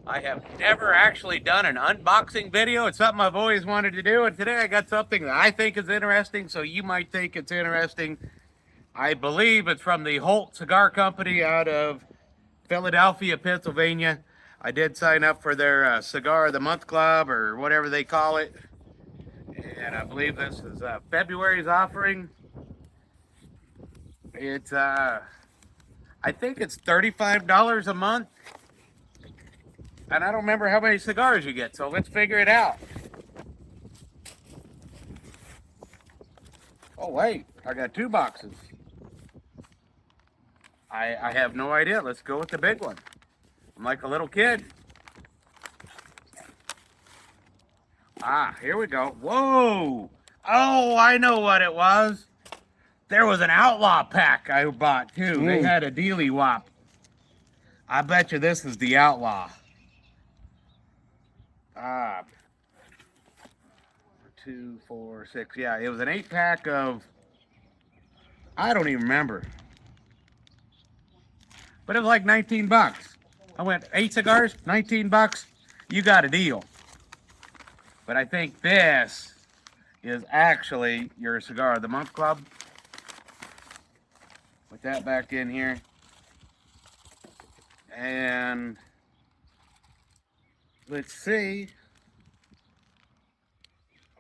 I have never actually done an unboxing video. It's something I've always wanted to do, and today I got something that I think is interesting, so you might think it's interesting. I believe it's from the Holt Cigar Company out of Philadelphia, Pennsylvania. I did sign up for their Cigar of the Month Club, or whatever they call it, and I believe this is February's offering. It's, I think it's $35 a month. And I don't remember how many cigars you get, so let's figure it out. Oh, wait, I got 2 boxes. I have no idea. Let's go with the big one. I'm like a little kid. Ah, here we go. Whoa! Oh, I know what it was. There was an outlaw pack I bought, too. They had a dealy wop. I bet you this is the outlaw. Ah, 2, 4, 6. Yeah, it was an 8-pack of, I don't even remember. But it was like 19 bucks. I went 8 cigars, 19 bucks. You got a deal. But I think this is actually your Cigar of the Month Club. Put that back in here. And let's see.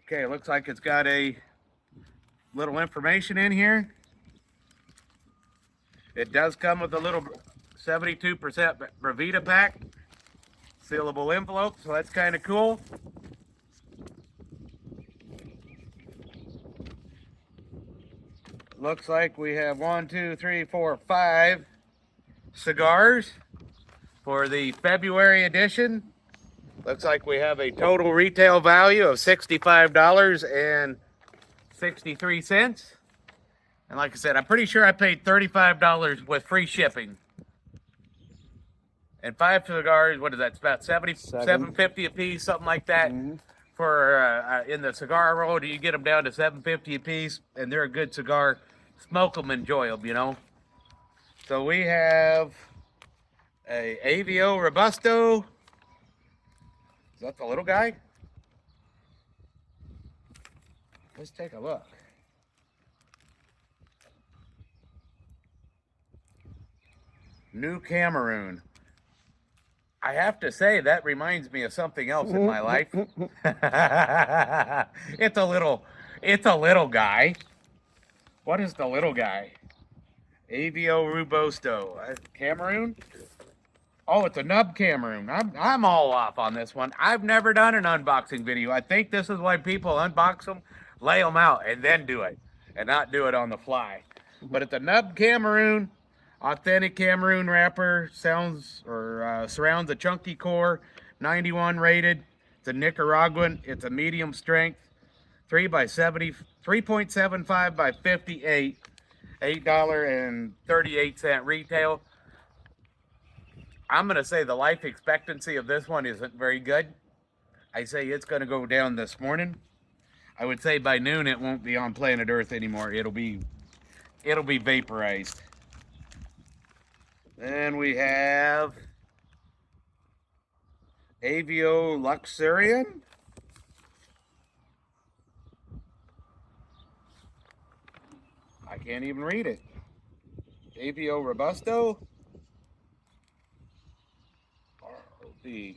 Okay, it looks like it's got a little information in here. It does come with a little 72% Bravita pack, sealable envelope, so that's kind of cool. Looks like we have 1, 2, 3, 4, 5 cigars for the February edition. Looks like we have a total retail value of $65.63. And like I said, I'm pretty sure I paid $35 with free shipping. And 5 cigars, what is that? It's about $7.50 a piece, something like that. For in the cigar world, you get them down to $7.50 a piece, and they're a good cigar. Smoke them, enjoy them, you know. So we have a AVO Robusto. Is that the little guy? Let's take a look. New Cameroon. I have to say that reminds me of something else in my life. It's a little guy. What is the little guy? AVO Robusto. Cameroon? Oh, it's a nub Cameroon. I'm all off on this one. I've never done an unboxing video. I think this is why people unbox them, lay them out, and then do it, and not do it on the fly. But it's a nub Cameroon, authentic Cameroon wrapper, surrounds a chunky core, 91 rated. It's a Nicaraguan. It's a medium strength, 3.75 by 58, $8.38 retail. I'm going to say the life expectancy of this one isn't very good. I say it's going to go down this morning. I would say by noon it won't be on planet Earth anymore. It'll be vaporized. Then we have AVO Luxurian. I can't even read it. AVO Robusto.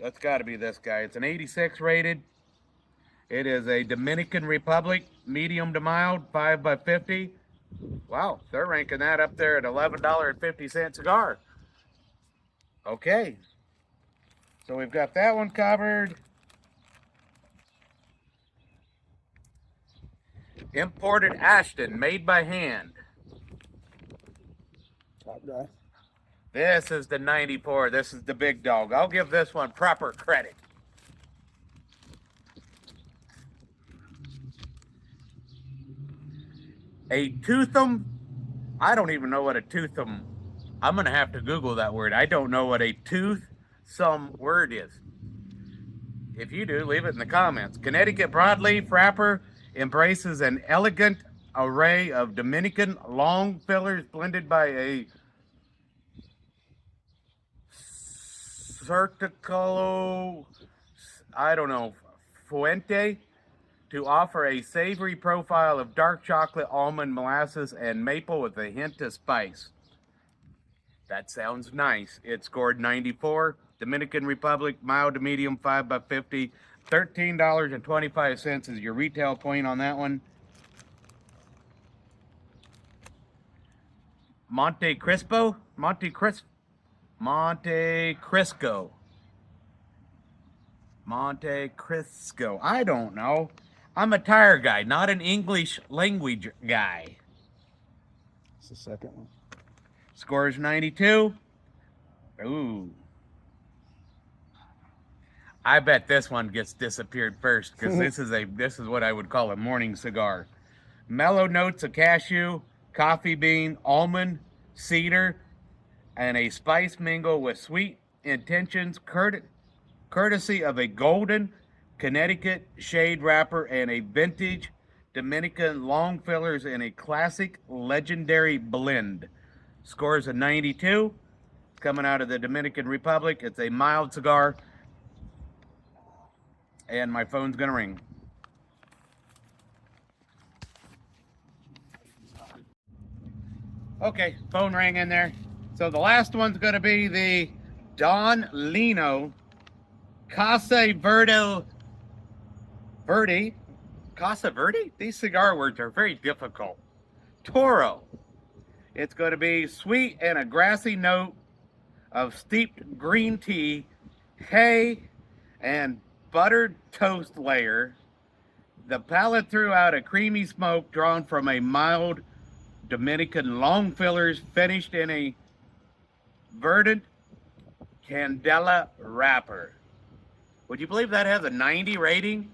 That's got to be this guy. It's an 86 rated. It is a Dominican Republic, medium to mild, 5 by 50. Wow, they're ranking that up there at $11.50 cigar. Okay, so we've got that one covered. Imported Ashton, made by hand. Top guy. This is the 94. This is the big dog. I'll give this one proper credit. A toothum. I don't even know what a toothum. I'm going to have to Google that word. I don't know what a toothsome word is. If you do, leave it in the comments. Connecticut broadleaf wrapper embraces an elegant array of Dominican long fillers blended by a Certicolo, I don't know, Fuente, to offer a savory profile of dark chocolate, almond, molasses, and maple with a hint of spice. That sounds nice. It scored 94. Dominican Republic, mild to medium, 5x50. $13.25 is your retail point on that one. Monte Cristo. Monte Crisco. I don't know. I'm a tire guy, not an English language guy. It's the second one. Scores 92. Ooh. I bet this one gets disappeared first because this is what I would call a morning cigar. Mellow notes of cashew, coffee bean, almond, cedar, and a spice mingle with sweet intentions, courtesy of a golden Connecticut shade wrapper and a vintage Dominican long fillers in a classic legendary blend. Scores a 92. It's coming out of the Dominican Republic. It's a mild cigar. And my phone's gonna ring. Okay, phone rang in there. So the last one's gonna be the Don Lino Casa Verde. Casa Verde? These cigar words are very difficult. Toro. It's going to be sweet and a grassy note of steeped green tea, hay, and buttered toast layer. The palate threw out a creamy smoke drawn from a mild Dominican long fillers finished in a verdant candela wrapper. Would you believe that has a 90 rating?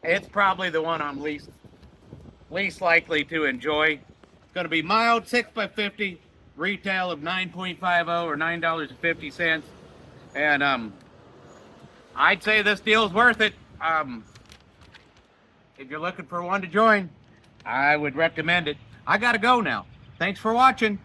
It's probably the one I'm least likely to enjoy. It's going to be mild, 6x50, retail of $9.50 or $9.50. And I'd say this deal's worth it. If you're looking for one to join, I would recommend it. I gotta go now. Thanks for watching.